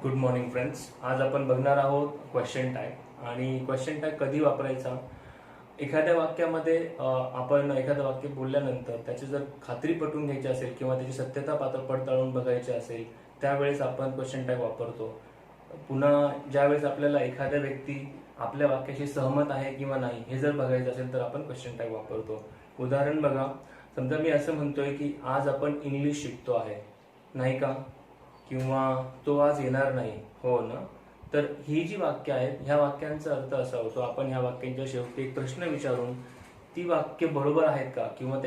Good morning friends. आज आपण बघणार आहोत क्वेश्चन टॅग. आणि क्वेश्चन टॅग कधी वापरायचा? एखाद्या वाक्यामध्ये आपण एखादं वाक्य बोलल्यानंतर त्याची जर खात्री पटवून घ्यायची असेल किंवा त्याची सत्यता पडताळून बघायची असेल त्यावेळेस आपण क्वेश्चन टॅग वापरतो. पुन्हा ज्यावेळेस आपल्याला एखाद्या व्यक्ती आपल्या वाक्याशी सहमत आहे किंवा नाही हे जर बघायचं असेल तर आपण क्वेश्चन टॅग वापरतो. उदाहरण बघा, समजा मी असं म्हणतोय की आज आपण इंग्लिश शिकतो आहे, नाही का? किंवा तो आज येणार नाही, हो ना? तर ही जी वाक्य आहेत ह्या वाक्यांचा अर्थ असा होतो, आपण ह्या वाक्यांच्या शेवटी एक प्रश्न विचारून ती वाक्य बरोबर आहेत का किंवा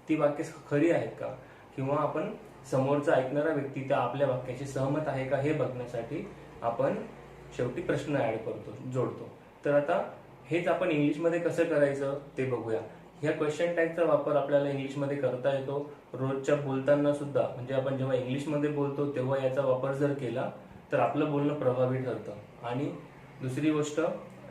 ती वाक्य खरी आहेत का, किंवा आपण समोरचा ऐकणारा व्यक्ती त्या आपल्या वाक्याशी सहमत आहे का हे बघण्यासाठी आपण शेवटी प्रश्न ऍड करतो, जोडतो. तर आता हेच आपण इंग्लिशमध्ये कसं करायचं ते बघूया. ह्या क्वेश्चन टॅगचा वापर आपल्याला इंग्लिशमध्ये करता येतो. रोजच्या बोलताना सुद्धा, म्हणजे आपण जेव्हा इंग्लिशमध्ये बोलतो तेव्हा याचा वापर जर केला तर आपलं बोलणं प्रभावी ठरतं. आणि दुसरी गोष्ट,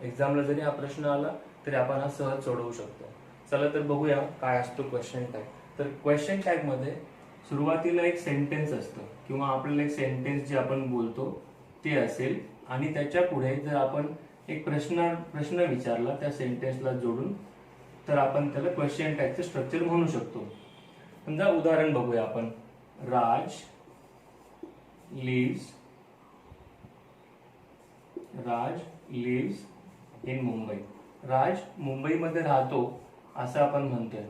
एक्झामला जरी हा प्रश्न आला तरी आपण हा सहज सोडवू शकतो. चला तर बघूया काय असतो क्वेश्चन टॅग. तर क्वेश्चन टॅग मध्ये सुरुवातीला एक सेंटेन्स असतं किंवा आपल्याला एक सेंटेन्स जे आपण बोलतो ते असेल, आणि त्याच्या पुढे जर आपण एक प्रश्न विचारला त्या सेंटेन्सला जोडून, तर आपण त्याला क्वेश्चन टॅगचं स्ट्रक्चर म्हणू शकतो. समजा उदाहरण बघूया आपण. राज लिव्स इन मुंबई. राज मुंबईमध्ये राहतो असं आपण म्हणतोय.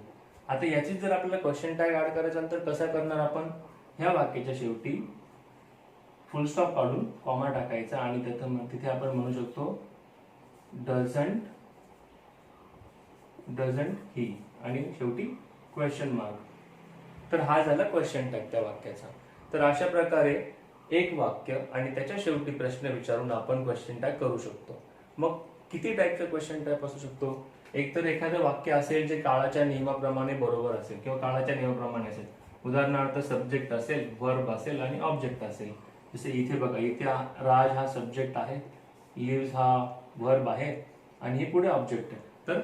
आता याची जर आपल्याला क्वेश्चन टॅग ऍड करायचा तर कसं करणार आपण? ह्या वाक्याच्या शेवटी फुल स्टॉप काढून कॉमा टाकायचा आणि तिथे आपण म्हणू शकतो डझंट ही, आणि शेवटी क्वेश्चन मार्क. तर हा झाला क्वेश्चन टॅग त्या वाक्याचा. तर अशा प्रकारे एक वाक्य आणि त्याच्या शेवटी प्रश्न विचारून आपण क्वेश्चन टॅग करू शकतो. मग किती टाईपचा क्वेश्चन टॅग असू शकतो? एक तर एखादं वाक्य असेल जे काळाच्या नियमाप्रमाणे बरोबर असेल किंवा काळाच्या नियमाप्रमाणे असेल. उदाहरणार्थ सब्जेक्ट असेल, वर्ब असेल आणि ऑब्जेक्ट असेल. जसे इथे बघा, इथे राज हा सब्जेक्ट आहे, लिव्स हा वर्ब आहे आणि हे पुढे ऑब्जेक्ट आहे. तर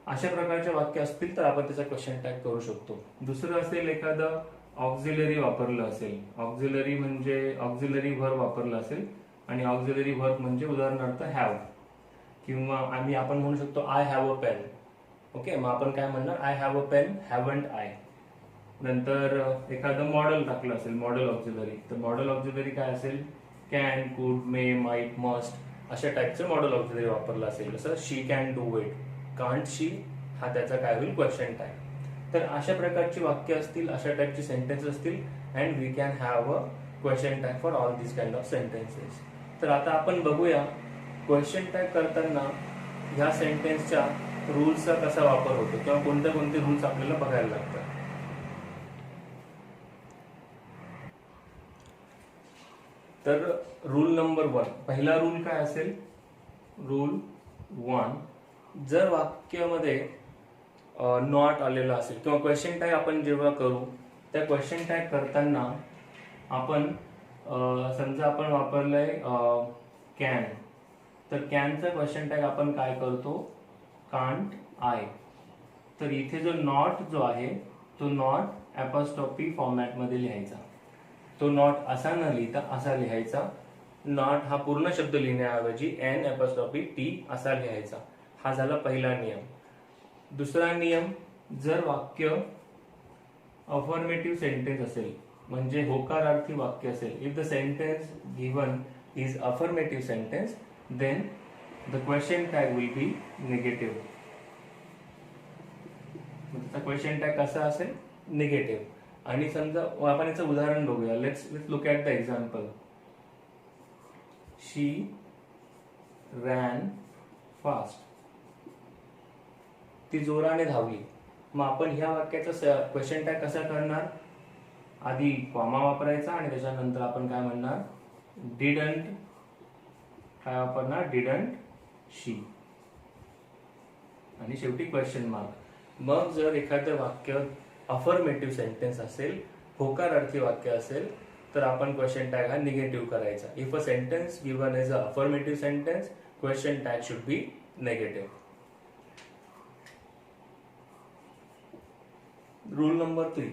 अशा प्रकारचे वाक्य असतील तर आपण त्याचा क्वेश्चन टॅग करू शकतो. दुसरं असेल एखादं ऑक्झिलरी वापरलं असेल. ऑक्झिलरी म्हणजे ऑक्झिलरी व्हर्ब वापरलं असेल, आणि ऑक्झिलरी व्हर्ब म्हणजे उदाहरणार्थ हॅव, किंवा आपण म्हणू शकतो I have a pen. Okay, मग आपण काय म्हणणार? I have a pen, haven't I. नंतर एखादं मॉडेल टाकलं असेल, मॉडेल ऑक्झिलरी, तर मॉडेल ऑक्झिलरी काय असेल? कॅन, कुड, मे, माइट, मस्ट अशा टाईपचं मॉडेल ऑक्झिलरी वापरलं असेल. जसं she can do it, can't she, हा त्याचा काय होईल? Question tag. तर अशा प्रकारची वाक्य असतील, अशा टाईपचे सेंटेन्स असतील, and we can have a question tag for all this kind of sentences. तर आता आपण बघूया क्वेश्चन टॅग करताना ह्या सेंटेन्सच्या रूल्सचा कसा वापर होतो किंवा कोणते रूल्स आपल्याला बघायला लागतात. तर रूल नंबर 1, पहिला रूल काय असेल? रूल 1, जर वाक्यामध्ये नॉट आलेला असेल किंवा क्वेश्चन टॅग आपण जेव्हा करू त्या क्वेश्चन टॅग करताना आपण समजा आपण वापरलंय कॅन, तर कॅनचा क्वेश्चन टॅग आपण काय करतो? Can't I. तर इथे जो नॉट जो आहे तो नॉट अपॉस्ट्रॉफी फॉर्मॅट मध्ये लिहायचा. तो नॉट असा न लिहिता असा लिहायचा. नॉट हा पूर्ण शब्द लिहिण्याऐवजी एन अपॉस्ट्रॉफी टी असा लिहायचा. हा झाला पहिला नियम. दुसरा नियम, जर वाक्य अफर्मेटिव्ह सेंटेन्स असेल, म्हणजे होकारार्थी वाक्य असेल, if the sentence given is affirmative sentence, then the question tag will be negative. Question tag कसा असेल? निगेटिव्ह. आणि समजा आपण याचं उदाहरण बघूया. Let's look at the example. She ran fast. ती जोराने धावली. मग आपण ह्या वाक्याचा क्वेश्चन टॅग कसा करणार? आधी कॉमा वापरायचा आणि त्याच्यानंतर आपण काय म्हणणार? डिडंट. काय वापरणार? डिडंट शी, आणि शेवटी क्वेश्चन मार्क. मग जर एखादं वाक्य अफर्मेटिव्ह सेंटेन्स असेल, होकारार्थी वाक्य असेल, तर आपण क्वेश्चन टॅग हा निगेटिव्ह करायचा. If a sentence given is a affirmative sentence, question tag should be negative. Rule number 3,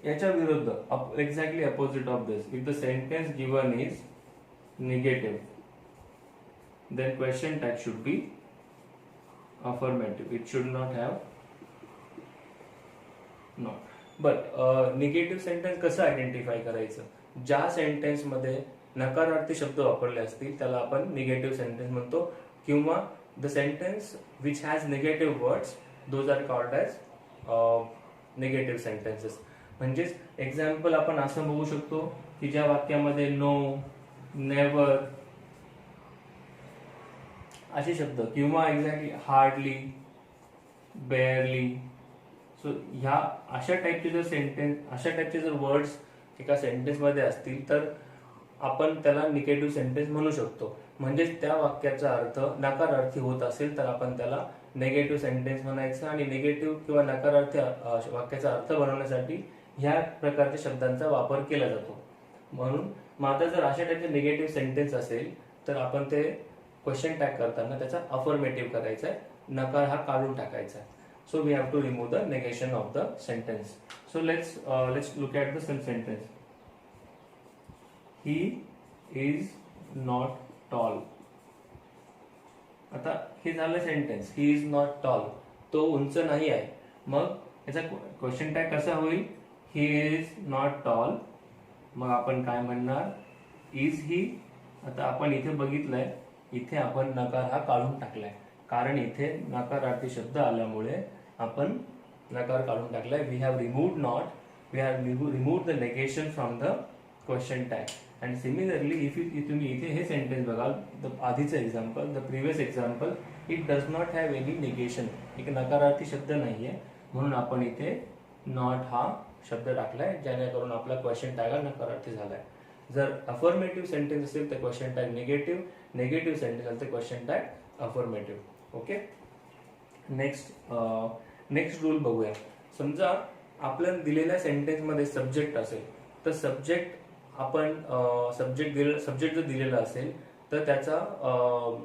याच्या विरुद्ध exactly opposite of this, if the sentence given is negative then question tag should be affirmative. It should not have not. But negative sentence कसं identify करायचं? ज्या sentence मध्ये नकारार्थी शब्द वापरले असतील त्याला आपण निगेटिव्ह सेंटेन्स म्हणतो, किंवा the sentence which has negative words those are called as negative sentences. म्हणजेच एक्झाम्पल आपण असं बघू शकतो की ज्या वाक्यामध्ये नो, नेव्हर असे शब्द, किंवा एक्झॅक्टली हार्डली, बेअरली, सो ह्या अशा टाईपचे जर सेंटेन्स, अशा टाईपचे जर वर्ड्स एका सेंटेन्स मध्ये असतील तर आपण त्याला निगेटिव्ह सेंटेन्स म्हणू शकतो. म्हणजेच त्या वाक्याचा अर्थ नकारार्थी होत असेल तर आपण त्याला निगेटिव्ह सेंटेन्स म्हणायचं, आणि निगेटिव्ह किंवा नकारार्थी वाक्याचा अर्थ बनवण्यासाठी ह्या प्रकारच्या शब्दांचा वापर केला जातो. म्हणून मग आता जर अशा टाईपचे निगेटिव्ह सेंटेन्स असेल तर आपण ते क्वेश्चन टॅग करताना त्याचा अफर्मेटिव्ह करायचा आहे, नकार हा काढून टाकायचा आहे. So we have to remove the negation of the sentence. So let's look at the sentence. He is not tall. आता हे झालं sentence, he is not tall, तो उंच नाही आहे. मग याचा क्वेश्चन टॅग कसा होईल? ही इज नॉट टॉल, मग आपण काय म्हणणार? Is he. आता आपण इथे बघितलंय, इथे आपण नकार हा काढून टाकलाय, कारण इथे नकारार्थी शब्द आल्यामुळे आपण नकार काढून टाकलाय. We have removed not, we have removed the negation from the question tag. And similarly if तुम्ही इथे हे सेंटेन्स बघाल, द आधीचं example, the previous example, it does not have any negation, एक नकारार्थी शब्द नाहीये, म्हणून आपण इथे नॉट हा शब्द टाकलाय, जेणेकरून आपला क्वेश्चन टॅग हा नकारार्थी झालाय. जर अफर्मेटिव्ह सेंटेन्स असेल तर question tag negative, negative sentence असेल तर question tag affirmative. Okay. Next rule बघूया. समजा आपल्या दिलेल्या सेंटेन्स मध्ये सब्जेक्ट असेल तर सब्जेक्ट आपण सब्जेक्ट जर दिलेला असेल तर त्याचा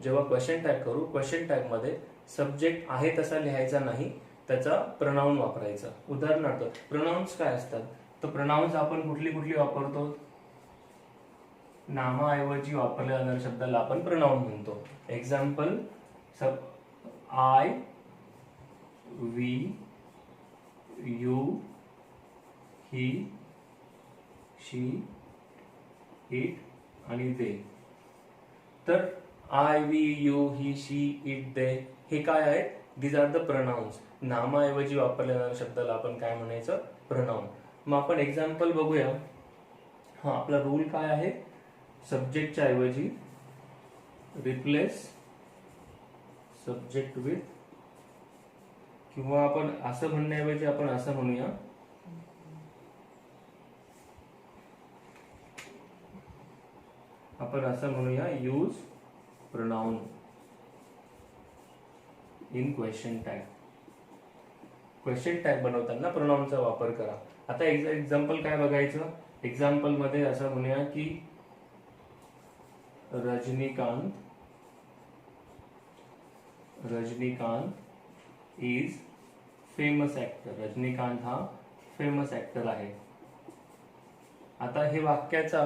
जेव्हा क्वेश्चन टॅग करू, क्वेश्चन टॅग मध्ये सब्जेक्ट आहे तसा लिहायचा नाही, त्याचा प्रोनाउन वापरायचा. उदाहरणार्थ प्रोनाउन्स काय असतात? तर प्रोनाउन्स आपण कुठली वापरतो? नामाऐवजी वापरल्या जाणाऱ्या शब्दाला आपण प्रोनाउन म्हणतो. Example, I, we, you, he, she, it आणि दे. तर I, we, you, he, she, it, they हे काय आहेत? These are the pronouns. नामाऐवजी वापरल्या जाणाऱ्या शब्दाला आपण काय म्हणायचं? प्रोनाउन. मग आपण एक्झाम्पल बघूया. हा आपला रूल काय आहे? सब्जेक्टच्या ऐवजी रिप्लेस सब्जेक्ट विथ, किंवा आपण असं म्हणण्याऐवजी आपण असं म्हणूया, आपण असं म्हणूया, use pronoun in question tag. Question tag बनवताना प्रोनाउनचा वापर करा. आता एक्झाम्पल काय बघायचं? एक्झाम्पल मध्ये असं म्हणूया की Rajinikanth is famous actor. Rajinikanth हा फेमस ऍक्टर आहे. आता हे वाक्याचा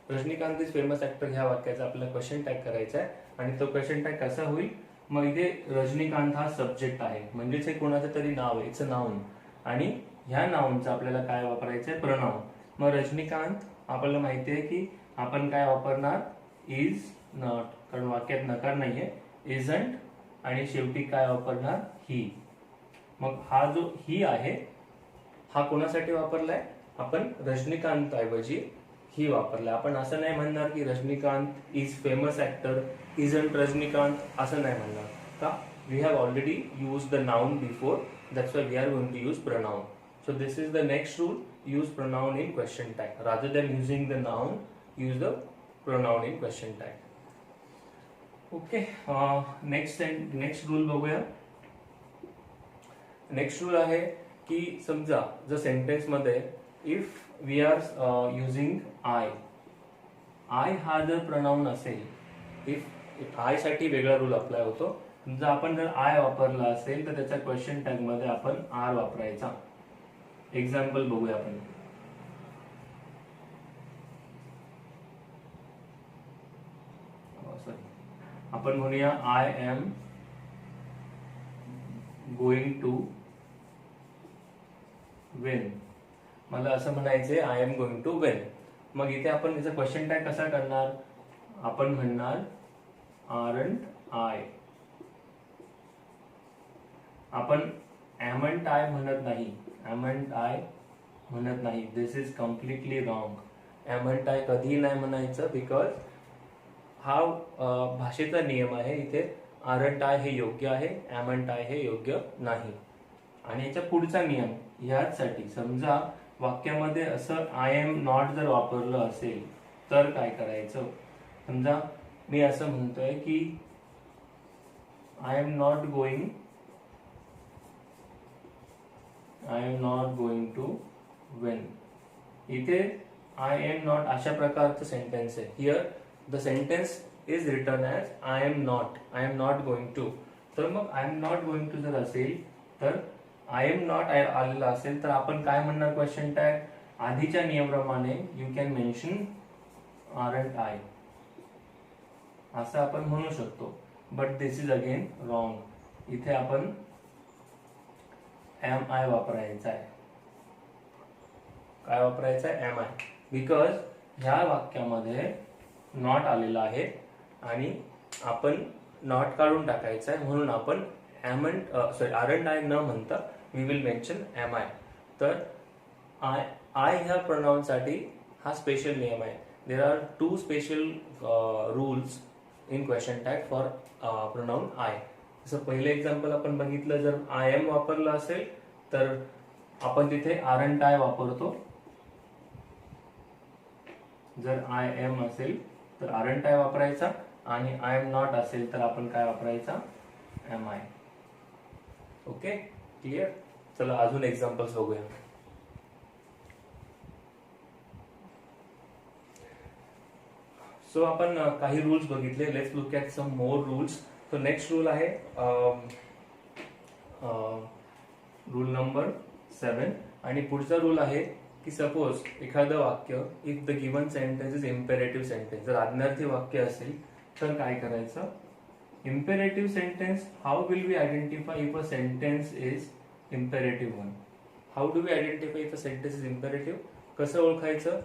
रजनीकांत इज फेमस ऍक्टर ह्या वाक्याचा आपल्याला क्वेश्चन टॅग करायचा आहे, आणि तो क्वेश्चन टॅग कसा होईल? मग इथे रजनीकांत हा सब्जेक्ट आहे, म्हणजेच हे कोणाचं तरी नाव आहे, इट्स अ नाउन, आणि ह्या नाउनचं आपल्याला काय वापरायचं आहे? प्रोनाउन. मग रजनीकांत आपल्याला माहिती आहे की आपण काय वापरणार? इज नॉट, कारण वाक्यात नकार नाहीये, इजंट, आणि शेवटी काय वापरणार? ही. मग हा जो ही आहे हा कोणासाठी वापरलाय? आपण रजनीकांत ऐवजी ही वापरलाय. आपण असं नाही म्हणणार की Rajinikanth is famous actor, isn't Rajinikanth, असं नाही म्हणणार का? We have already use the noun before, that's why we are going to use pronoun. So this is the next rule, use pronoun in question tag. Rather than using the noun, use the pronoun in question tag. Okay. Next rule बघूया. Next rule आहे की समजा जर sentence मध्ये if we are using I हा जर pronoun असेल, if I साठी वेगळा रूल अप्लाय होतो. समजा आपण जर आय वापरला असेल तर त्याच्या क्वेश्चन टॅग मध्ये आपण आर वापरायचा. एक्झाम्पल बघूया आपण. आपण म्हणूया I am going to win. मला असं म्हणायचंय I am going to win. मग इथे आपण त्याचा क्वेश्चन टॅग कसा करणार? आपण म्हणणार आरंट आय. आपण एमंट आय म्हणत नाही, एमंट आय म्हणत नाही. This is completely wrong. Amn't I कधीही नाही म्हणायचं, बिकॉज हा भाषेचा नियम आहे. इथे आरंट आय हे योग्य आहे, एमंट आय हे योग्य नाही. आणि याच्या पुढचा नियम ह्यासाठी, समजा वाक्यामध्ये असं आय एम नॉट जर वापरलं असेल तर काय करायचं? समजा मी असं म्हणतोय की I am not going to win. इथे आय एम नॉट अशा प्रकारचं सेंटेन्स आहे. Here the sentence is written as I am not going to. तर मग I am not going to जर असेल तर आय एम नॉट आलेला असेल तर आपण काय म्हणणार? क्वेश्चन टॅग आधीच्या नियमाप्रमाणे you can mention aren't I असं आपण म्हणू शकतो. But this is again wrong. इथे आपण एम आय वापरायचा आहे. काय वापरायचं आहे? M I. बिकॉज ह्या वाक्यामध्ये नॉट आलेला आहे आणि आपण नॉट काढून टाकायचं आहे, म्हणून आपण आरंट आय न म्हणता we will mention am I. तर आय ह्या प्रोनाउन साठी हा स्पेशल नियम आहे. There are 2 special rules in question tag for pronoun I. जसं पहिले एक्झाम्पल आपण बघितलं, जर आय एम वापरलं असेल तर आपण तिथे आरंट आय वापरतो. जर आय एम असेल तर आरंट आय वापरायचा आणि आय एम नॉट असेल तर आपण काय वापरायचा? Am I. Okay, clear? चला अजून एक्झाम्पल्स बघूया. सो आपण काही रूल्स बघितले. Let's look at some more rules. So next rule आहे रूल नंबर 7. आणि पुढचा रूल आहे की सपोज एखादं वाक्य, if the given sentence is imperative sentence, जर आज्ञार्थी वाक्य असेल तर काय करायचं? Imperative sentence, how will we identify if a sentence is imperative one? How do we identify if a sentence is imperative? कसं ओळखायचं?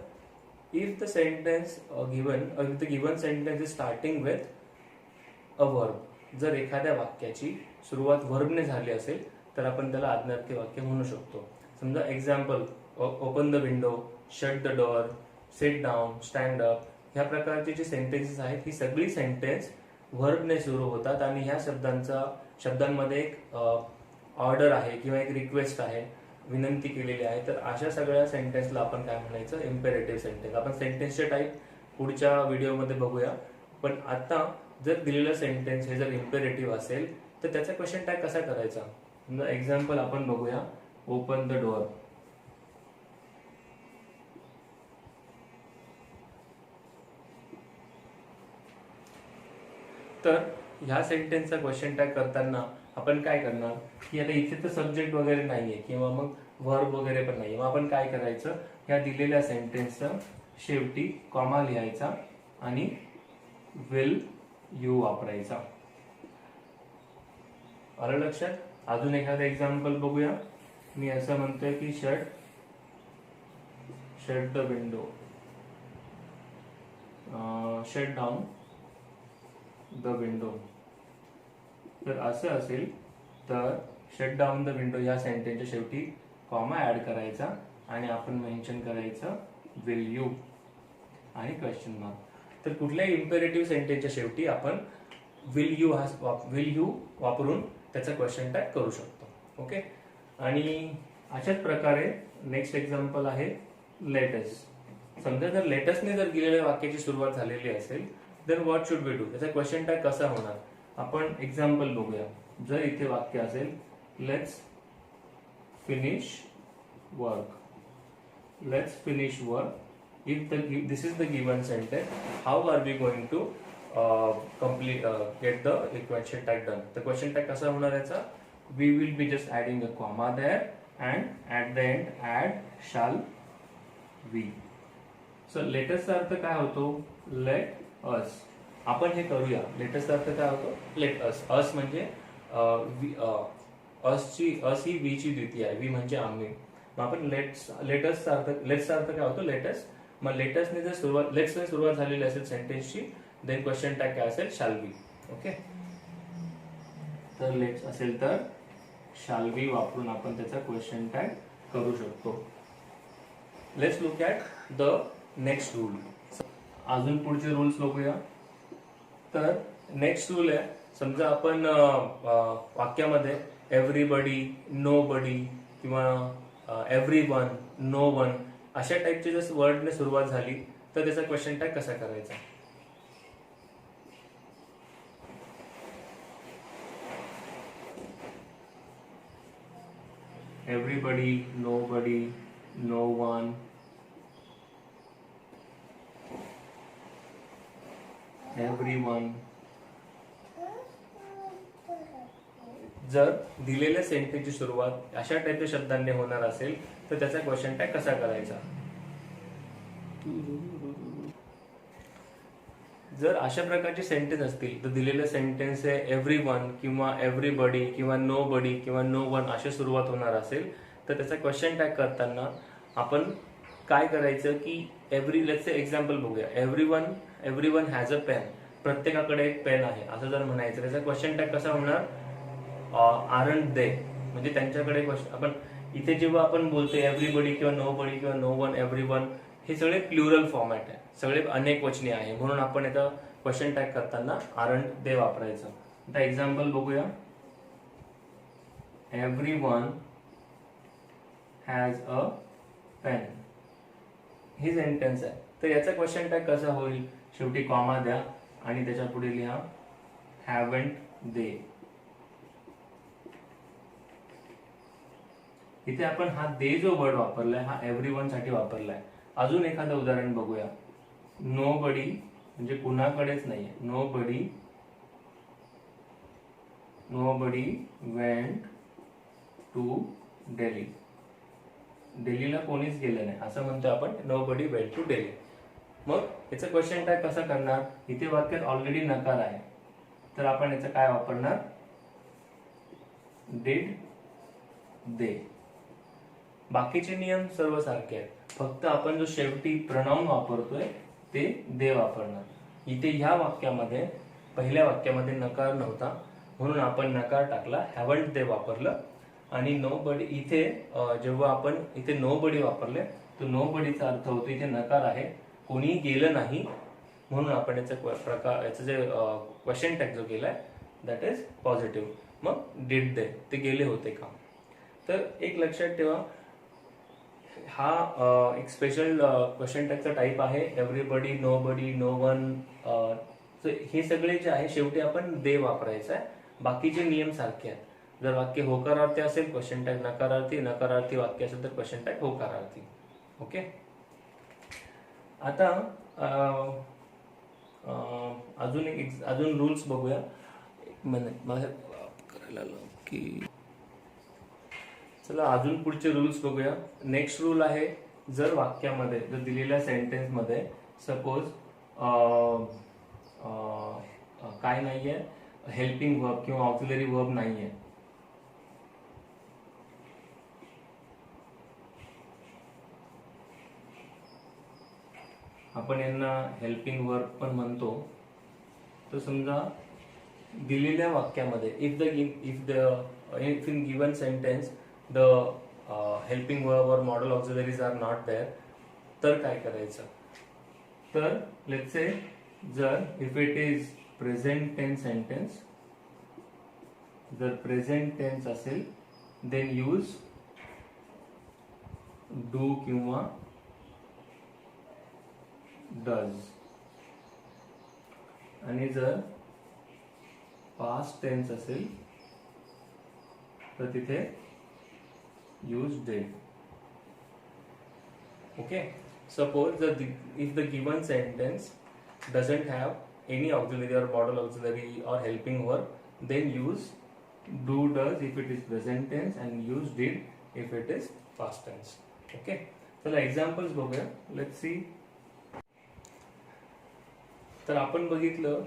If the given sentence is starting with a verb. जर एखाद्या वाक्याची सुरुवात वर्बने झाली असेल तर आपण त्याला आज्ञार्थी वाक्य म्हणू शकतो. समजा example, open the window, shut the door, sit down, stand up, ह्या प्रकारची जी सेंटेन्सेस आहेत ही सगळी सेंटेन्स वर्बने सुरू होतात आणि ह्या शब्दांमध्ये एक ऑर्डर आहे किंवा एक रिक्वेस्ट आहे, विनंती केलेली आहे. तर अशा सगळ्या सेंटेन्सला आपण काय म्हणायचं? Imperative sentence. आपण सेंटेन्सचे टाईप पुढच्या व्हिडिओमध्ये बघूया. पण आता जर दिलेलं सेंटेन्स हे जर इम्पेरेटिव्ह असेल तर त्याचा क्वेश्चन टॅग कसा करायचा? एक्झाम्पल आपण बघूया. Open the door. तर ह्या सेंटेन्सचा क्वेश्चन टॅग करताना आपण काय करणार की आता इथे तर सब्जेक्ट वगैरे नाहीये किंवा मग वर्ब वगैरे पण नाहीये. मग आपण काय करायचं? ह्या दिलेल्या सेंटेन्सचा शेवटी कॉमा लिहायचा आणि विल यू वापरायचा. आलं लक्षात? अजून एखादं एक्झाम्पल बघूया. मी असं म्हणतोय की shut the window, shut down the window. तर असं असेल तर शट डाऊन द विंडो या सेंटेन्सच्या शेवटी कॉमा ऍड करायचा आणि आपण मेन्शन करायचं विल यू आणि क्वेश्चन मार्क. तर कुठल्याही इम्पेरेटिव्ह सेंटेन्सच्या शेवटी आपण विल यू वापरून त्याचा क्वेश्चन टॅग करू शकतो. ओके. आणि अशाच प्रकारे नेक्स्ट एक्झाम्पल आहे लेटस. समजा जर लेटसने जर दिलेल्या वाक्याची सुरुवात झालेली असेल then what should we do? त्याचा क्वेश्चन टॅग कसा होणार? आपण एक्झाम्पल बघूया. जर इथे वाक्य असेल let's finish work, if this is the given sentence, how are we going to get the question tag done? The question tag कसा होणार याचा? We will be just adding a comma there and at the end add shall we. So let us चा अर्थ काय होतो? Let us. आपण हे करूया. लेटचा अर्थ काय होतो? Let us. अस म्हणजे अस ही वी ची द्वितीय आहे. वी म्हणजे आम्ही. मग आपण लेटसचा अर्थ काय होतो? लेटस. मग लेटसने जर सुरुवात झालेली असेल सेंटेन्सची, देन क्वेश्चन टॅग काय असेल? Shall be. ओके. तर लेट्स असेल तर शाल बी वापरून आपण त्याचा क्वेश्चन टॅग करू शकतो. Let's look at the next rule. अजून पुढचे रूल्स बघूया. तर नेक्स्ट रूल आहे, समजा आपण वाक्यामध्ये एव्हरीबडी, नो बडी किंवा एव्हरी वन, नो वन अशा टाईपचे जर वर्डने सुरुवात झाली तर त्याचा क्वेश्चन टॅग कसा करायचा? Everybody, nobody, no one, everyone. जर दिलेल्या सेंटेन्सची सुरुवात अशा टाईपच्या शब्दांनी होणार असेल तर त्याचा क्वेश्चन टॅग कसा करायचा? जर अशा प्रकारचे सेंटेन्स असतील तर दिलेले सेंटेन्स आहे एव्हरीवन किंवा एव्हरीबडी किंवा नो बडी किंवा नो वन अशी सुरुवात होणार असेल तर त्याचा क्वेश्चन टॅग करताना आपण काय करायचं की लेट्स से एक्झाम्पल बघूया. Everyone has a pen. प्रत्येकाकडे एक पेन आहे असं जर म्हणायचं, त्याचा क्वेश्चन टॅग कसा होणार? आरंट दे. म्हणजे त्यांच्याकडे आपण इथे जेव्हा आपण बोलतो एव्हरीबडी किंवा नो बडी किंवा नो वन, एव्हरीवन हे सगळे प्लुरल फॉर्मॅट आहे, सगळे अनेक वचनी आहे, म्हणून आपण याचा क्वेश्चन टॅग करताना आरंट दे वापरायचं. आता एक्झाम्पल बघूया. Everyone has a pen. ही सेंटेन्स आहे. तर याचा क्वेश्चन टॅग कसा होईल? शेवटी कॉमा द्या आणि त्याच्या पुढे लिहा हॅवंट दे. इथे आपण हा दे जो वर्ड वापरलाय हा एव्हरीवन साठी वापरलाय. अजून एखादं उदाहरण बघूया. नो बडी म्हणजे कुणाकडेच नाहीये. Nobody went to Delhi. दिल्लीला कोणीच गेलं नाही असं म्हणतो आपण. Nobody went to Delhi. मग याचा क्वेश्चन टॅग कसा करणार? इथे वाक्यात ऑलरेडी नकार आहे तर आपण याचं काय वापरणार? Did they. बाकीचे नियम सर्व सारखे आहेत, फक्त आपण जो शेवटी प्रनाउन वापरतोय ते दे वापरणार. इथे ह्या वाक्यामध्ये पहिल्या वाक्यामध्ये नकार नव्हता म्हणून आपण नकार टाकला, हॅवंट दे वापरलं. आणि नो बडी इथे जेव्हा आपण इथे नो बडी वापरले तर नो बडीचा अर्थ होतो इथे नकार आहे, कोणी गेलं नाही, म्हणून आपण याचा जे क्वेश्चन टॅग जो केलाय दॅट इज पॉझिटिव्ह. मग डिड दे, ते गेले होते का? तर एक लक्षात ठेवा, हा एक स्पेशल क्वेश्चन टॅगचा टाईप आहे. एव्हरीबडी, नो बडी, नो वन, हे सगळे जे आहे शेवटी आपण दे वापरायचा आहे. बाकीचे नियम सारखे आहेत. जर वाक्य होकारार्थी असेल क्वेश्चन टॅग नकारार्थी, नकारार्थी वाक्य असेल तर क्वेश्चन टॅग होकारार्थी. ओके. आता अजून रूल्स बघूया. एक मिनिट मला करायला की चला अजून पुढचे रूल्स बघूया. नेक्स्ट रूल आहे, जर वाक्यामध्ये जर दिलेल्या सेंटेन्स मध्ये सपोज काय नाहीये, हेल्पिंग वर्ब किंवा ऑक्सिलरी वर्ब नाहीये, आपण यांना हेल्पिंग वर्ब पण म्हणतो. तर समजा दिलेल्या वाक्यामध्ये if in given sentence the helping verb or model auxiliaries are not there, तर काय करायचं? तर let's say जर if it is present tense sentence, जर present tense असेल then use do किंवा does. आणि जर past tense असेल तर तिथे use did. Okay. Suppose if the given sentence doesn't have any auxiliary or modal auxiliary or helping verb, then use do, does if it is present tense and use did if it is past tense. Okay. चला examples बघूया. Let's see. तर आपण बघितलं,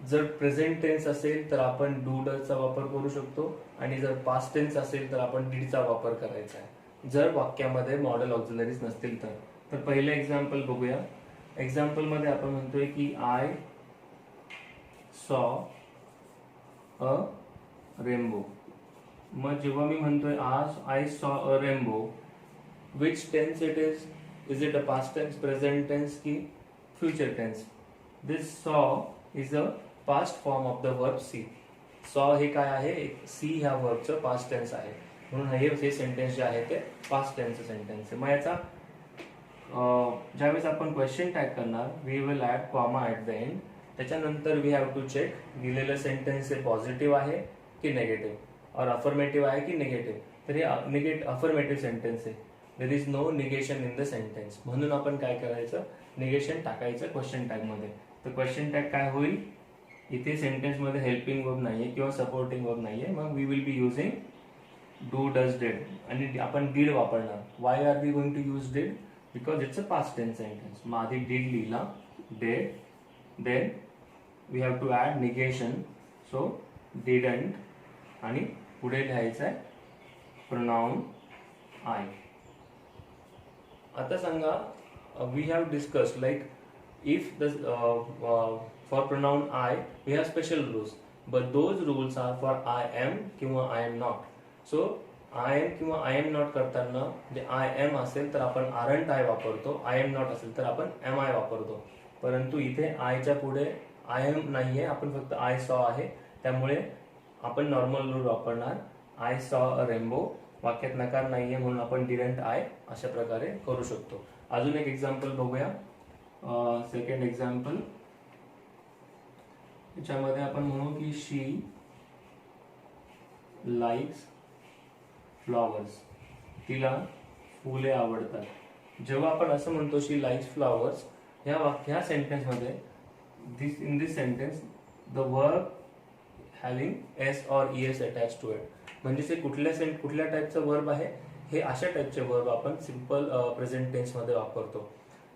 जर present tense असेल तर आपण do डजचा वापर करू शकतो, आणि जर पास्ट टेन्स असेल तर आपण डीडचा वापर करायचा आहे, जर वाक्यामध्ये मॉडेल ऑक्झिलरीज नसतील तर. तर पहिलं एक्झाम्पल बघूया. एक्झाम्पल मध्ये आपण म्हणतोय की आय सॉ अ रेनबो. मग जेव्हा मी म्हणतोय आज I saw a rainbow, which tense it is? Is it a past tense, present tense की future tense? This saw is a past form of the verb see. Saw हे काय आहे? C ह्या वर्बचं past tense आहे, म्हणून हे sentence जे आहे ते पास्ट टेन्सचं सेंटेन्स आहे. मग याचा ज्यावेळेस आपण क्वेश्चन टॅग करणार, we will add comma at the end. त्याच्यानंतर वी हॅव टू चेक दिलेलं सेंटेन्स हे पॉझिटिव्ह आहे की नेगेटिव्ह, और अफर्मेटिव्ह आहे की निगेटिव्ह. तर हे अफर्मेटिव्ह सेंटेन्स आहे. There is no negation in the sentence, म्हणून आपण काय करायचं? निगेशन टाकायचं क्वेश्चन टॅग मध्ये. तर क्वेश्चन टॅग काय होईल? इथे सेंटेन्स मध्ये हेल्पिंग वर्ब नाहीये किंवा सपोर्टिंग वर्ब नाहीये, मग we will be using do does did, आणि आपण डीड वापरणार. Why are we going to use did? Because it's a past tense sentence. मग आधी डीड लिहिला, did, then we have to add negation, so didn't, आणि पुढे लिहायचं आहे प्रोनाउन आय. आता सांगा, we have discussed like if the for pronoun I we have special rules, but those rules are for I am किंवा I am not. So I am किंवा I am not करताना जे I am असेल तर आपण aren't I वापरतो, I am not असेल तर आपण am I वापरतो. परंतु इथे I च्या पुढे I am नाहीये, आपण फक्त I saw आहे, त्यामुळे आपण नॉर्मल रूल वापरणार. I saw a rainbow. वाक्यात नकार नाहीये म्हणून आपण didn't I अशा प्रकारे करू शकतो. अजून एक एक्झाम्पल बघूया. सेकंड एक्झाम्पल, याच्यामध्ये आपण म्हणू की शी लाईक्स फ्लॉवर्स. तिला फुले आवडतात. जेव्हा आपण असं म्हणतो शी लाईक्स फ्लॉवर्स, ह्या सेंटेन्स मध्ये in this sentence the verb having S or ES attach to it, म्हणजे ते कुठल्या टाईपचं वर्ब आहे? हे अशा टाईपचे वर्ब आपण सिंपल प्रेझेंट टेन्स मध्ये वापरतो.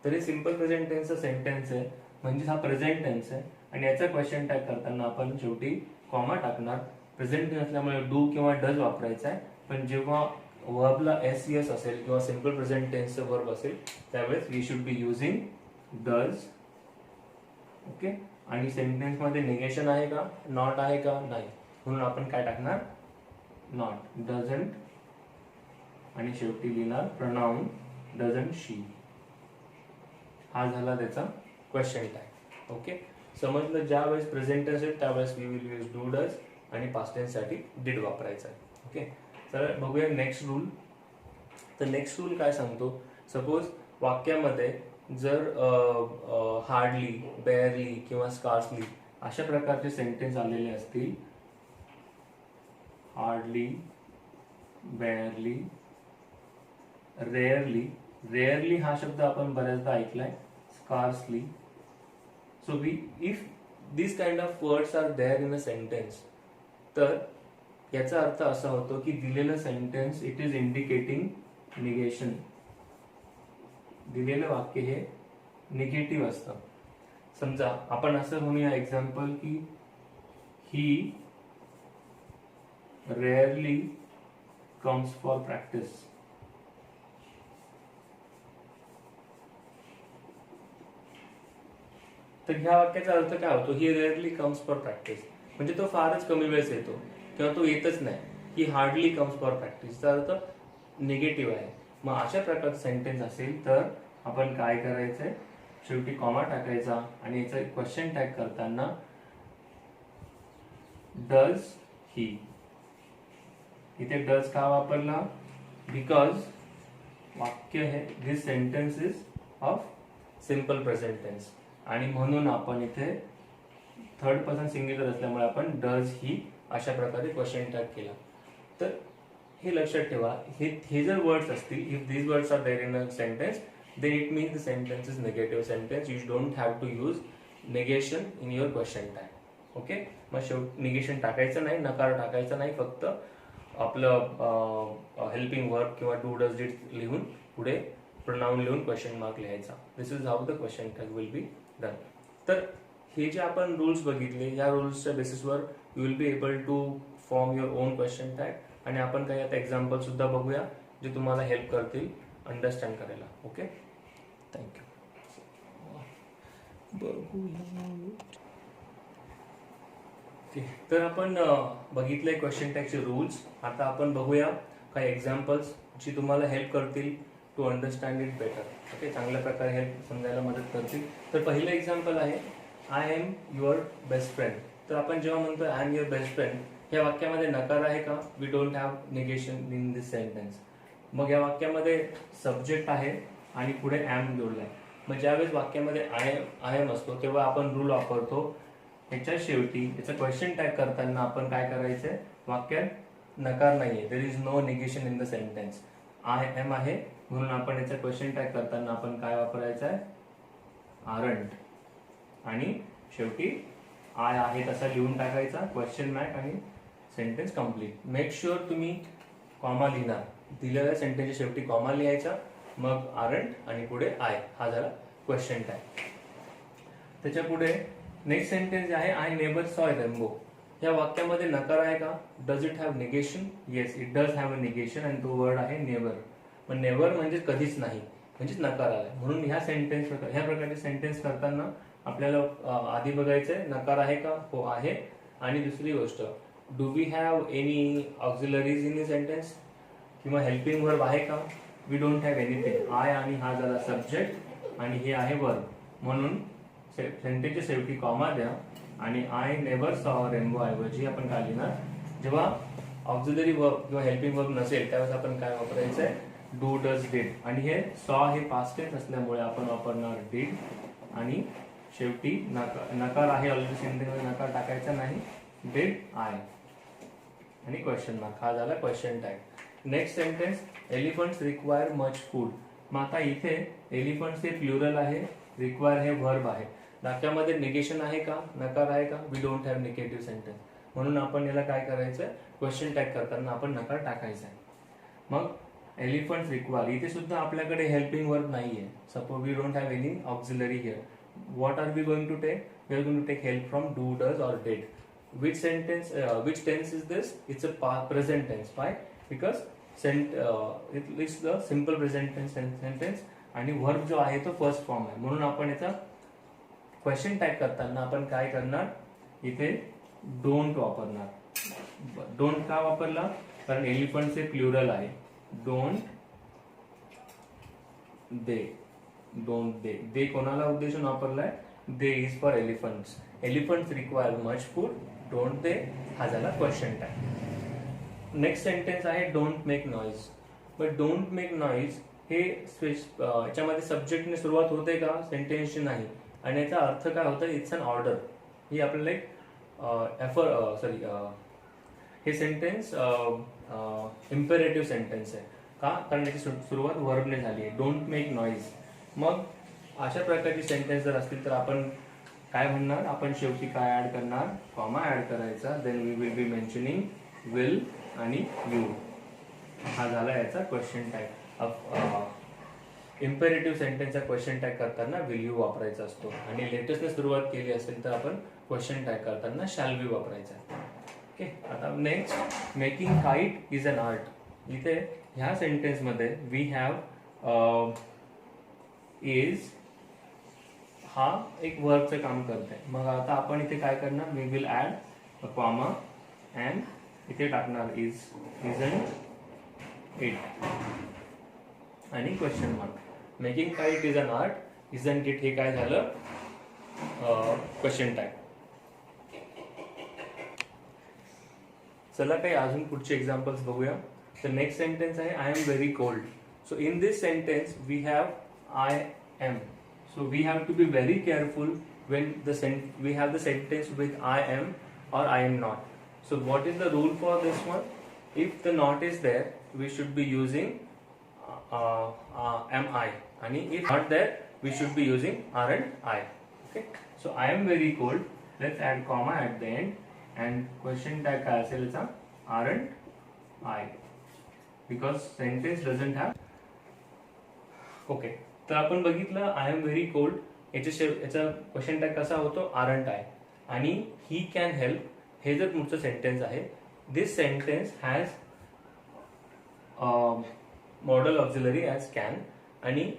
तर हे सिंपल प्रेझेंट टेन्सचा सेंटेन्स आहे, म्हणजे हा प्रेझेंट टेन्स आहे, आणि याचा क्वेश्चन टॅग करताना आपण शेवटी कॉमा टाकणार. प्रेझेंट टेन्स असल्यामुळे डू किंवा डज वापरायचा आहे, पण जेव्हा वर्बला एस एस असेल किंवा सिंपल प्रेझेंट टेन्सचं वर्ब असेल त्यावेळेस we should be using does. Okay. आणि सेंटेन्स मध्ये निगेशन आहे का, नॉट आहे का? नाही, म्हणून आपण काय टाकणार? नॉट, डझंट, आणि शेवटी लिहिणार प्रोनाउन डझंट शी. हा झाला त्याचा क्वेश्चन टॅग. ओके. समजलं? ज्या वेळेस प्रेझेंट असेल त्यावेळेस we will use do does, आणि पास्ट टेन्स साठी डिड वापरायचा आहे. ओके. तर बघूया नेक्स्ट रूल. तर नेक्स्ट रूल काय सांगतो? सपोज वाक्यामध्ये जर हार्डली, बेअरली किंवा स्कार्सली अशा प्रकारचे सेंटेन्स आलेले असतील, हार्डली, बेअरली, रेअरली. रेअरली हा शब्द आपण बऱ्याचदा ऐकलाय, scarcely. So if these kind of words are there in a sentence, तर याचा अर्थ असा होतो की दिलेलं sentence it is indicating negation. दिलेलं वाक्य हे निगेटिव्ह असतं. समजा आपण असं म्हणूया एक्झाम्पल की ही रेअरली कम्स फॉर प्रॅक्टिस. तर ह्या वाक्याचा अर्थ काय होतो? ही रेअरली कम्स फॉर प्रॅक्टिस, म्हणजे तो फारच कमी वेळेस येतो किंवा तो येतच नाही. ही हार्डली कम्स फॉर प्रॅक्टिसचा अर्थ निगेटिव्ह आहे. मग अशा प्रकारचं सेंटेन्स असेल तर आपण काय करायचंय? शेवटी कॉमा टाकायचा, आणि याचा क्वेश्चन टॅग करताना डज ही. इथे डज का वापरला? बिकॉज वाक्य हे this sentence is of simple present tense, आणि म्हणून आपण इथे थर्ड पर्सन सिंग्युलर असल्यामुळे आपण डज ही अशा प्रकारे क्वेश्चन टॅग केला. तर हे लक्षात ठेवा, हे जर वर्ड्स असतील, if these words are there in a sentence, then it means the sentence is negative sentence. You don't have to use negation in your question tag. Okay. मग निगेशन टाकायचं नाही, नकार टाकायचा नाही, फक्त आपलं हेल्पिंग वर्ब किंवा डू डज डिड लिहून पुढे प्रोनाउन लिहून क्वेश्चन मार्क लिहायचा. This is how the question tag will be done. तर हे जे आपण रूल्स बघितले, या रूल्सच्या बेसिसवर you will be able to form your own question tag आणि आपण काही आता एक्झाम्पल सुद्धा बघूया जे तुम्हाला हेल्प करतील अंडरस्टँड करायला. Okay, thank you. तर आपण बघितले क्वेश्चन टॅगचे रूल्स. आता आपण बघूया काही एक्झाम्पल्स जी तुम्हाला हेल्प करतील to understand it better. Okay, चांगल्या प्रकारे हेल्प समजायला मदत करतील. तर पहिलं एक्झाम्पल आहे I am your best friend. तर आपण जेव्हा म्हणतो I am your best friend, या वाक्यामध्ये नकार आहे का? We don't have negation in this sentence. मग या वाक्यामध्ये सब्जेक्ट आहे आणि पुढे ॲम जोडलाय. मग ज्यावेळेस वाक्यामध्ये आय एम असतो तेव्हा आपण रूल वापरतो, ह्याच्या शेवटी याचा क्वेश्चन टॅग करताना आपण काय करायचंय, वाक्यात नकार नाहीये, there is no negation in the sentence. I am आहे म्हणून आपण याचा क्वेश्चन टॅग करताना आपण काय वापरायचं आहे, आरंट, आणि शेवटी आय आहे तसा लिहून टाकायचा, क्वेश्चन मार्क आणि सेंटेन्स कम्प्लीट. मेक शुअर तुम्ही कॉमा लिहिणार, दिलेल्या सेंटेन्सच्या शेवटी कॉमा लिहायचा, मग आरंट आणि पुढे आय, हा झाला क्वेश्चन टॅग. त्याच्या पुढे नेक्स्ट सेंटेन्स आहे आय नेवर सॉ अ रेनबो. या वाक्यामध्ये नकार आहे का? Does it have negation? Yes, it does have a negation आणि तो वर्ड आहे नेवर. पण नेवर म्हणजे कधीच नाही, म्हणजेच नकार आलाय. म्हणून ह्या प्रकारचे सेंटेन्स करताना आपल्याला आधी बघायचंय नकार आहे का? हो आहे. आणि दुसरी गोष्ट, do we have any auxiliaries in the sentence किंवा हेल्पिंग वर्ब आहे का? We don't have anything. I आणि हा झाला सब्जेक्ट आणि हे आहे वर्ब, म्हणून सेंटेन्सच्या शेवटी कॉमा द्या आणि आय नेव्हर सॉ रेनबो ऐवजी आपण काय लिहिणार, जेव्हा ऑक्झिलरी वर्ब किंवा हेल्पिंग वर्ब नसेल त्यावेळेस आपण काय वापरायचंय, डू डज डिड. आणि हे सॉ हे पास्ट टेन्स असल्यामुळे आपण वापरणार डिड आणि शेवटी नकार आहे, ऑलरेडी सेंटेन्समध्ये नकार टाकायचा नाही, डिड आय आणि क्वेश्चन मार्क, हा झाला question tag. Next sentence, elephants require much food. मग आता इथे एलिफंट्स हे प्लुरल आहे, रिक्वायर हे वर्ब आहे. वाक्यामध्ये निगेशन आहे का? नकार आहे का? We don't have negative sentence, म्हणून आपण याला काय करायचं, क्वेश्चन टॅग करताना आपण नकार टाकायचा आहे. मग एलिफंट्स रिक्वायर, इथे सुद्धा आपल्याकडे हेल्पिंग वर्ब नाहीये. Suppose we don't have any auxiliary here. What are we going to take? We are going to take help from do, does और did. Which tense is this? It's a present tense. Why? Because it's the simple present tense sentence आणि verb जो आहे तो first form आहे, म्हणून आपण याचा question tag करताना आपण काय करणार, इथे डोंट वापरणार. डोंट का वापरला? कारण एलिफंट हे प्लुरल आहे. डोंट दे, डोंट दे, दे कोणाला उद्देशून वापरलाय? They is for elephants. Elephants require much food, don't they, हा झाला क्वेश्चन टॅग. नेक्स्ट सेंटेन्स आहे don't make noise. But don't make noise हे याच्यामध्ये सब्जेक्टने सुरुवात होते का? सेंटेन्सची नाही. आणि याचा अर्थ काय होतं? It's an order. ही आपल्याला एक हे सेंटेन्स इम्पेरेटिव्ह सेंटेन्स आहे का? कारण याची सुरुवात वर्बने झाली आहे, डोंट मेक नॉईज. मग अशा प्रकारची सेंटेन्स जर असतील तर आपण काय म्हणणार, आपण शेवटी काय ऍड करणार, कॉमा ऍड करायचा. Then we will be mentioning will आणि यू, हा झाला याचा क्वेश्चन टॅग. इम्पेरेटिव्ह सेंटेन्सचा क्वेश्चन टॅग करताना विल यू वापरायचा असतो आणि लेटेस्टने सुरुवात केली असेल तर आपण क्वेश्चन टॅग करताना शॅल बी वापरायचा. ओके, आता next, making kite is an art. इथे ह्या सेंटेन्स मध्ये वी हॅव इज, हा एक वर्बचं काम करते. मग आता आपण इथे काय करणार, we will add a comma and इथे टाकणार इज, इजंट इट आणि question mark. Making kite is an art, isn't it हे काय झालं, क्वेश्चन टॅग. चला काही अजून पुढचे एक्झाम्पल्स बघूया. तर नेक्स्ट सेंटेन्स आहे I am very cold. So in this sentence we have I am. So we have to be very careful when we have the sentence with I am or I am not. So what is the rule for this one? If the not is there, we should be using am I. And if not there, we should be using aren't I. Okay. So I am very cold. Let's add comma at the end and question tag काय असेल याचा, aren't I. Because sentence doesn't have. Okay. तर आपण बघितलं I am very cold याचा question tag कसा होतो, aren't आहे. आणि ही कॅन हेल्प हे जर तुमचं सेंटेन्स आहे, this sentence has modal auxiliary as can आणि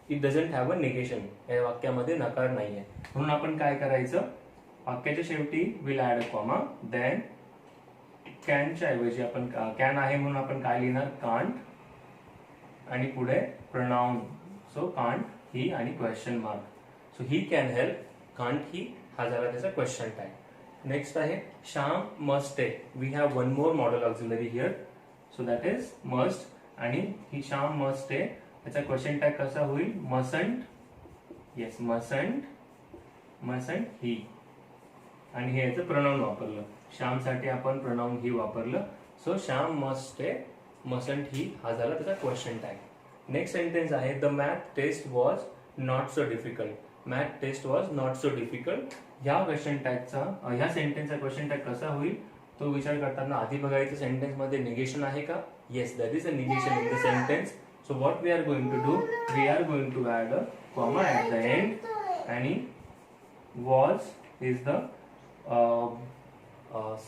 it doesn't have a negation. या वाक्यामध्ये नकार नाही आहे. म्हणून आपण काय करायचं, वाक्याच्या शेवटी will add a comma, then कॅनच्या ऐवजी आपण कॅन आहे म्हणून आपण काय लिहिणार, कांट, आणि पुढे प्रनाउन. सो कांट ही आणि question mark. So he can help, can't he हा झाला त्याचा क्वेश्चन टॅग. नेक्स्ट आहे Shyam must stay. We have one more modal auxiliary here, so that is must. आणि ही श्याम मस्ट स्टे याचा क्वेश्चन टॅग कसा होईल, मसंट. येस, मसंट ही. आणि हे याचं प्रनाउन वापरलं, श्यामसाठी आपण प्रनाउन ही वापरलं. So Shyam must stay, mustn't he हा झाला त्याचा क्वेश्चन टॅग. नेक्स्ट सेंटेन्स आहे the math test was not so difficult. Math test was not so difficult. ह्या क्वेश्चन टॅगचा, ह्या सेंटेन्सचा क्वेश्चन टॅग कसा होईल तो विचार करताना आधी बघायचं सेंटेन्स मध्ये निगेशन आहे का. Yes, there is a negation in the sentence. So what we are going to do, we are going to add a comma at the end. आणि was is the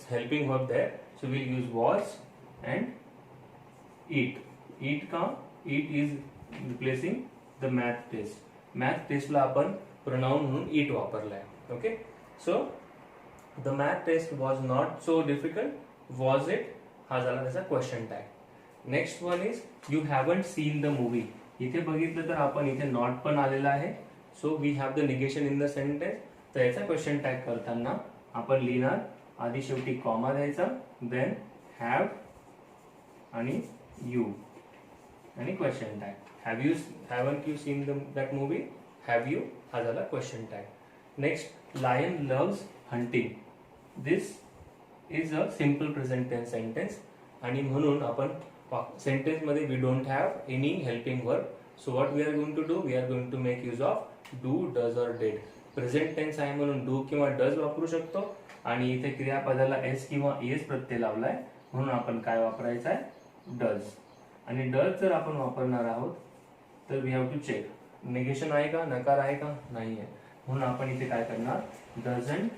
helping verb there, so we'll use was and eat. Eat is replacing the math test. Math test ला आपण pronoun म्हणून eat वापरलाय. Okay, so the math test was not so difficult. Was it हा झाला त्याचा question tag. Next one is you haven't seen the movie. इथे बघितलं तर आपण इथे not पण आलेला आहे. So we have the negation in the sentence. तर याचा question tag करताना आपण लिहिणार आधी शेवटी कॉमा द्यायचा, देन हॅव आणि यू आणि question tag. Haven't you seen that movie, have you हा झाला question tag. Next lion loves hunting. This is a simple present tense sentence आणि म्हणून आपण सेंटेन्स मध्ये we don't have any helping verb. So what we are going to do, we are going to make use of do, does और did. Present tense आहे म्हणून do किंवा does वापरू शकतो आणि इथे क्रियापदाला एस किंवा एस प्रत्यय लावलाय म्हणून आपण काय वापरायचं आहे, डज. आणि डज जर आपण वापरणार आहोत तर we have to check negation आहे का, नकार आहे का, नाही आहे. म्हणून आपण इथे काय करणार, डझंट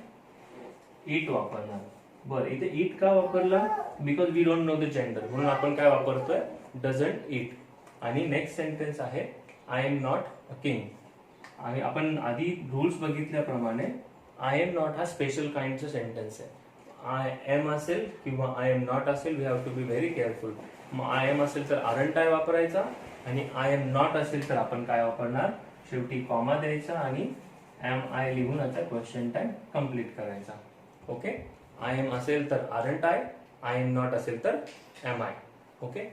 इट वापरणार. बरं, इथे इट का वापरला, because we don't know the gender म्हणून आपण काय वापरतोय, डझंट इट. आणि नेक्स्ट सेंटेन्स आहे I am not a king. आणि आपण आधी रूल्स बघितल्याप्रमाणे आय एम नॉट हा स्पेशल काइंडचा सेंटेन्स आहे. आय एम असेल किंवा आय एम नॉट असेल, we have to be very careful. मग आय एम असेल तर आरंट आय वापरायचा आणि आय एम नॉट असेल तर आपण काय वापरणार, शेवटी कॉमा द्यायचा आणि एम आय लिहून याचा क्वेश्चन टॅग कम्प्लीट करायचा. ओके, आय एम असेल तर आरंट आय एम नॉट असेल तर एम आय. ओके,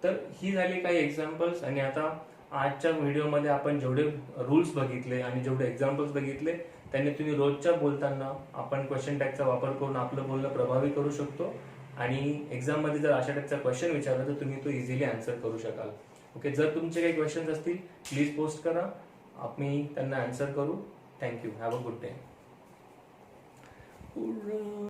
तर ही झाली काही एक्झाम्पल्स. आणि आता आजच्या व्हिडिओमध्ये आपण जेवढे रूल्स बघितले आणि जेवढे एक्झाम्पल्स बघितले त्यांनी तुम्ही रोजच्या बोलताना आपण क्वेश्चन टॅगचा वापर करून आपलं बोलणं प्रभावी करू शकतो. आणि एक्झाम मध्ये जर अशा टाईपचा क्वेश्चन विचारला तर तुम्ही तो इझिली आन्सर करू शकाल. ओके, जर तुमचे काही क्वेश्चन्स असतील प्लीज पोस्ट करा, आम्ही त्यांना आन्सर करू. Thank you, have a good day.